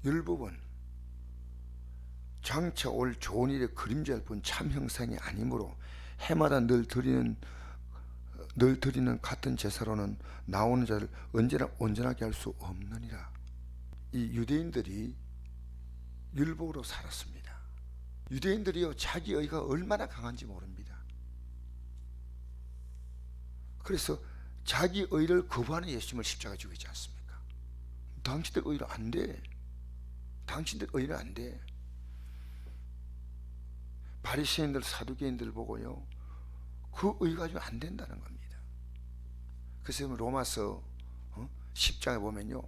율법은 장차 올 좋은 일의 그림자일 뿐 참 형상이 아니므로 해마다 늘 드리는 같은 제사로는 나오는 자를 언제나 온전하게 할 수 없느니라. 이 유대인들이 율법으로 살았습니다. 유대인들이요, 자기 의가 얼마나 강한지 모릅니다. 그래서 자기 의를 거부하는 예수님을 십자가에 죽이지 않습니까? 당신들 의로 안 돼. 당신들 의로 안 돼. 바리새인들, 사두개인들 보고요, 그 의 가지고 안 된다는 겁니다. 그래서 로마서 10장에 보면요,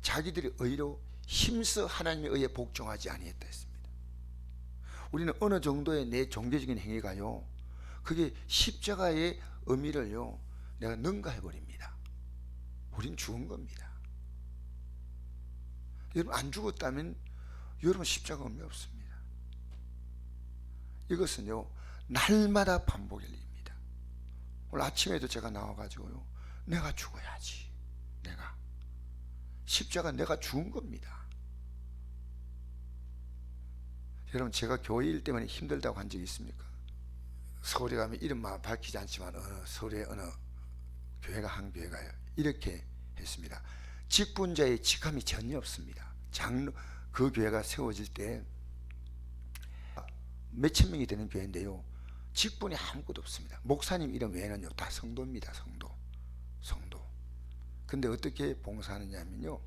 자기들의 의로 힘써 하나님의 의에 복종하지 아니했다 했습니다. 우리는 어느 정도의 내 종교적인 행위가요, 그게 십자가의 의미를요 내가 능가해 버립니다. 우린 죽은 겁니다. 여러분 안 죽었다면 여러분 십자가 의미 없습니다. 이것은요 날마다 반복일 일입니다. 오늘 아침에도 제가 나와가지고요, 내가 죽어야지. 내가 십자가 내가 죽은 겁니다. 여러분 제가 교회 일 때문에 힘들다고 한 적이 있습니까? 서울에 가면 이름만 밝히지 않지만 서울의 어느 교회가 한 교회가요 이렇게 했습니다. 직분자의 직함이 전혀 없습니다. 그 교회가 세워질 때 몇천 명이 되는 교회인데요, 직분이 아무것도 없습니다. 목사님 이름 외에는요 다 성도입니다. 성도. 근데 어떻게 봉사하느냐면요,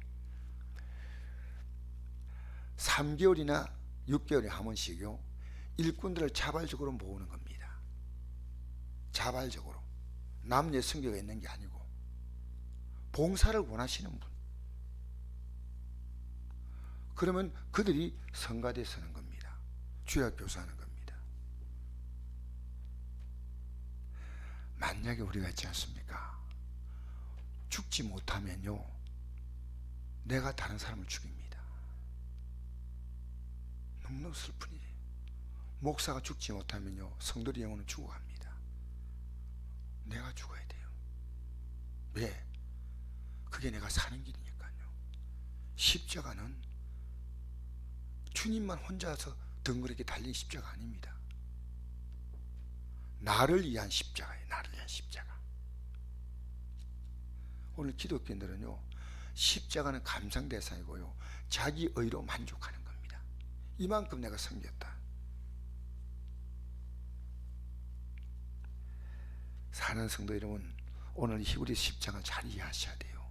3개월이나 6개월에 한 번씩요 일꾼들을 자발적으로 모으는 겁니다. 자발적으로. 남녀 성교가 있는 게 아니고 봉사를 원하시는 분, 그러면 그들이 성가대에 서는 겁니다. 주약 교사하는 겁니다. 만약에 우리가 있지 않습니까? 죽지 못하면요 내가 다른 사람을 죽입니다. 너무너무 슬픈 일이에요. 목사가 죽지 못하면요 성도의 영혼은 죽어갑니다. 내가 죽어야 돼요. 왜? 그게 내가 사는 길이니까요. 십자가는 주님만 혼자서 덩그렇게 달린 십자가 아닙니다. 나를 위한 십자가예요. 나를 위한 십자가. 오늘 기독교인들은요 십자가는 감상 대상이고요 자기 의로 만족하는 겁니다. 이만큼 내가 섬겼다. 사는 성도 여러분, 오늘 히브리 십자가 잘 이해하셔야 돼요.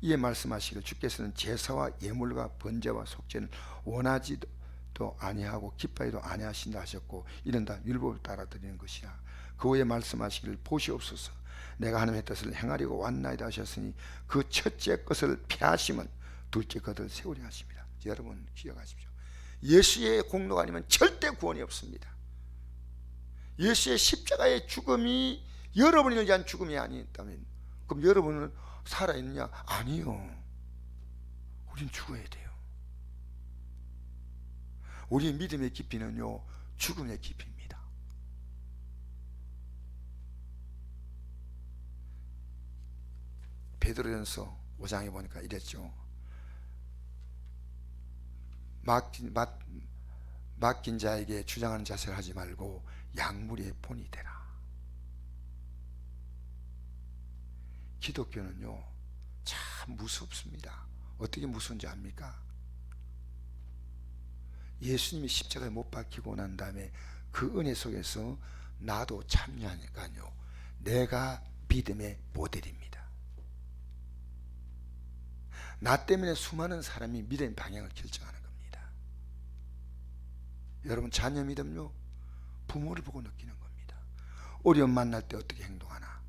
이에 말씀하시길 주께서는 제사와 예물과 번제와 속죄는 원하지도 아니하고 기뻐해도 아니하신다 하셨고, 이는 다 율법을 따라 드리는 것이야. 그 후에 말씀하시길 보시옵소서, 내가 하나님의 뜻을 행하려고 왔나이다 하셨으니 그 첫째 것을 폐하시면 둘째 것을 세우려 하십니다. 여러분 기억하십시오. 예수의 공로가 아니면 절대 구원이 없습니다. 예수의 십자가의 죽음이 여러분을 위한 죽음이 아니었다면 그럼 여러분은 살아있느냐? 아니요. 우린 죽어야 돼요. 우리의 믿음의 깊이는요 죽음의 깊이입니다. 베드로전서 5장에 보니까 이랬죠. 맡긴 자에게 주장하는 자세를 하지 말고 약물의 본이 되라. 기독교는요 참 무섭습니다. 어떻게 무서운지 압니까? 예수님이 십자가에 못 박히고 난 다음에 그 은혜 속에서 나도 참여하니까요 내가 믿음의 모델입니다. 나 때문에 수많은 사람이 믿음의 방향을 결정하는 겁니다. 여러분 자녀 믿음요 부모를 보고 느끼는 겁니다. 어려움 만날 때 어떻게 행동하나,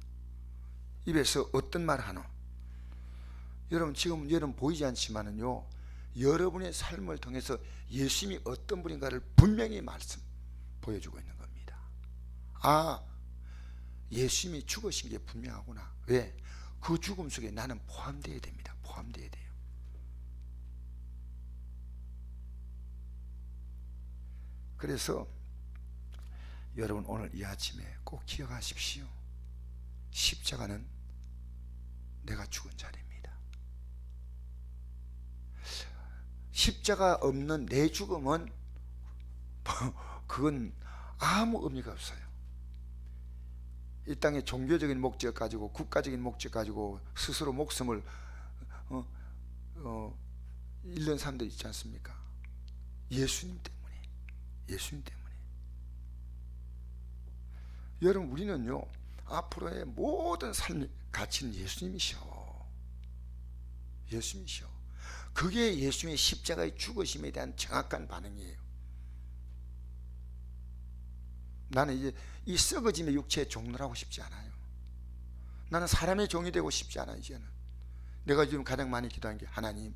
입에서 어떤 말 하나. 여러분 지금 여러분 보이지 않지만은요 여러분의 삶을 통해서 예수님이 어떤 분인가를 분명히 보여주고 있는 겁니다. 아, 예수님이 죽으신 게 분명하구나. 왜? 그 죽음 속에 나는 포함되어야 됩니다. 포함되어야 돼요. 그래서 여러분 오늘 이 아침에 꼭 기억하십시오. 십자가는 내가 죽은 자리입니다. 십자가 없는 내 죽음은 그건 아무 의미가 없어요. 이 땅의 종교적인 목적 가지고, 국가적인 목적 가지고 스스로 목숨을 잃는 사람들 있지 않습니까? 예수님 때문에. 예수님 때문에. 여러분, 우리는요, 앞으로의 모든 삶의 가치는 예수님이셔. 예수님이셔. 그게 예수님의 십자가의 죽으심에 대한 정확한 반응이에요. 나는 이제 이 썩어짐의 육체의 종로를 하고 싶지 않아요. 나는 사람의 종이 되고 싶지 않아요. 이제는 내가 지금 가장 많이 기도한 게, 하나님,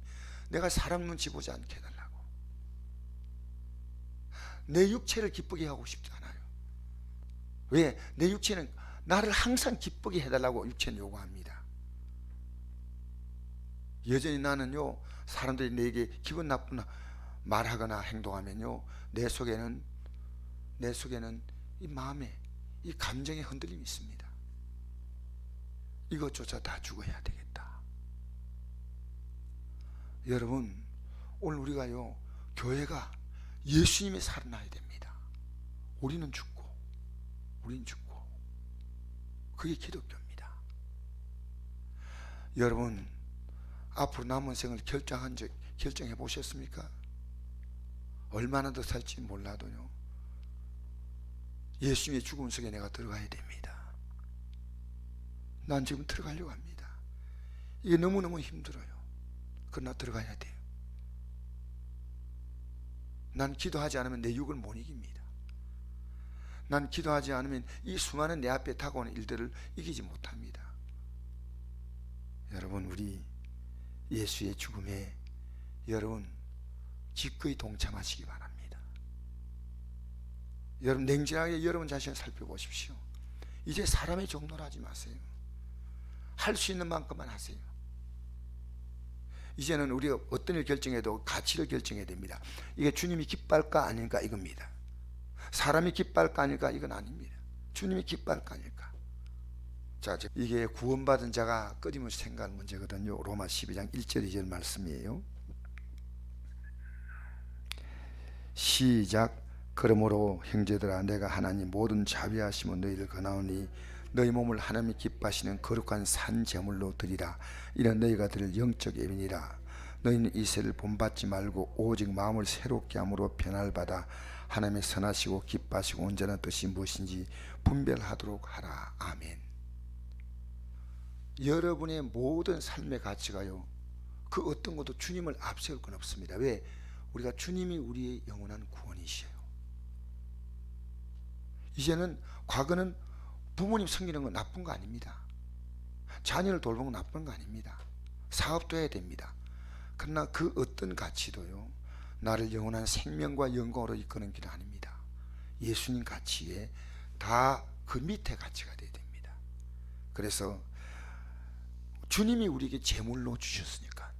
내가 사람 눈치 보지 않게 해달라고. 내 육체를 기쁘게 하고 싶지 않아요. 왜? 내 육체는 나를 항상 기쁘게 해달라고 육체는 요구합니다. 여전히 나는요, 사람들이 내게 기분 나쁜 말하거나 행동하면요, 내 속에는 이 마음에 이 감정의 흔들림이 있습니다. 이것조차 다 죽어야 되겠다. 여러분, 오늘 우리가요, 교회가 예수님이 살아나야 됩니다. 우리는 죽고 그게 기독교입니다. 여러분, 앞으로 남은 생을 결정해 보셨습니까? 얼마나 더 살지 몰라도요, 예수님의 죽음 속에 내가 들어가야 됩니다. 난 지금 들어가려고 합니다. 이게 너무너무 힘들어요. 그러나 들어가야 돼요. 난 기도하지 않으면 내 육을 못 이깁니다. 난 기도하지 않으면 이 수많은 내 앞에 다가오는 일들을 이기지 못합니다. 여러분, 우리 예수의 죽음에 여러분 기꺼이 동참하시기 바랍니다. 여러분, 냉정하게 여러분 자신을 살펴보십시오. 이제 사람의 종로를 하지 마세요. 할 수 있는 만큼만 하세요. 이제는 우리가 어떤 일 결정해도 가치를 결정해야 됩니다. 이게 주님이 기뻐할까 아닐까 이겁니다. 사람이 기뻐할까 아닐까 이건 아닙니다. 주님이 기뻐할까 아닐까. 자, 이게 구원받은 자가 끊임없이 생각할 문제거든요. 로마 12장 1절 2절 말씀이에요. 시작. 그러므로 형제들아, 내가 하나님 모든 자비하심은 너희를 권하오니 너희 몸을 하나님이 기뻐하시는 거룩한 산 제물로 드리라. 이는 너희가 드릴 영적 예민이라. 너희는 이 세를 본받지 말고 오직 마음을 새롭게 함으로 변화를 받아 하나님의 선하시고 기뻐하시고 온전한 뜻이 무엇인지 분별하도록 하라. 아멘. 여러분의 모든 삶의 가치가요, 그 어떤 것도 주님을 앞세울 건 없습니다. 왜? 우리가 주님이 우리의 영원한 구원이시에요. 이제는, 과거는 부모님 섬기는 건 나쁜 거 아닙니다. 자녀를 돌보는 건 나쁜 거 아닙니다. 사업도 해야 됩니다. 그러나 그 어떤 가치도요, 나를 영원한 생명과 영광으로 이끄는 길은 아닙니다. 예수님 가치에 다 그 밑에 가치가 되어야 됩니다. 그래서 주님이 우리에게 제물로 주셨으니까,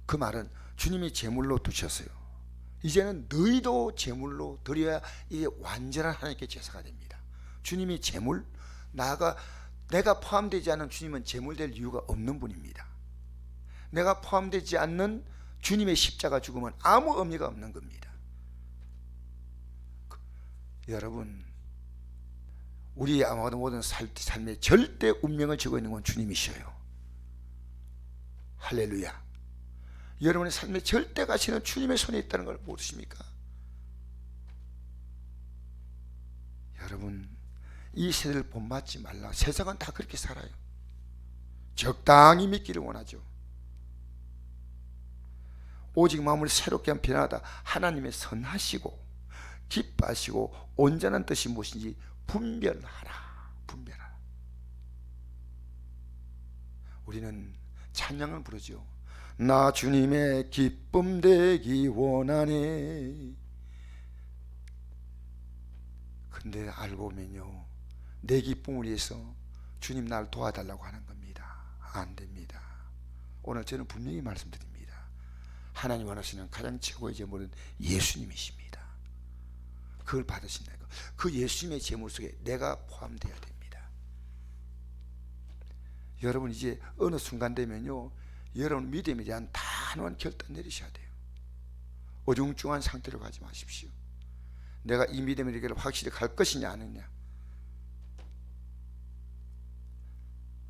그 말은 주님이 제물로 두셨어요. 이제는 너희도 제물로 드려야 이게 완전한 하나님께 제사가 됩니다. 주님이 제물, 내가 포함되지 않은 주님은 제물될 이유가 없는 분입니다. 내가 포함되지 않는 주님의 십자가 죽음은 아무 의미가 없는 겁니다. 여러분, 우리의 아마도 모든 삶의 절대 운명을 지고 있는 건 주님이셔요. 할렐루야. 여러분의 삶의 절대 가치는 주님의 손에 있다는 걸 모르십니까? 여러분, 이 세대를 본받지 말라. 세상은 다 그렇게 살아요. 적당히 믿기를 원하죠. 오직 마음을 새롭게 한 변화하다 하나님의 선하시고 기뻐하시고 온전한 뜻이 무엇인지 분별하라. 분별하라. 우리는 찬양을 부르죠. 나 주님의 기쁨 되기 원하네. 근데 알고 보면요, 내 기쁨을 위해서 주님 날 도와달라고 하는 겁니다. 안 됩니다. 오늘 저는 분명히 말씀드립니다. 하나님 원하시는 가장 최고의 제물은 예수님이십니다. 그걸 받으신다는 거. 그 예수님의 제물 속에 내가 포함되어야 됩니다. 여러분, 이제 어느 순간 되면요, 여러분 믿음에 대한 단호한 결단 내리셔야 돼요. 어중중한 상태로 가지 마십시오. 내가 이 믿음의 길을 확실히 갈 것이냐 아니냐.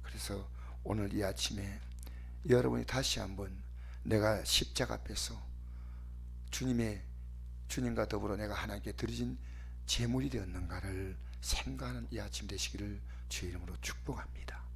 그래서 오늘 이 아침에 여러분이 다시 한번 내가 십자가 앞에서 주님과 더불어 내가 하나님께 드려진 제물이 되었는가를 생각하는 이 아침 되시기를 주의 이름으로 축복합니다.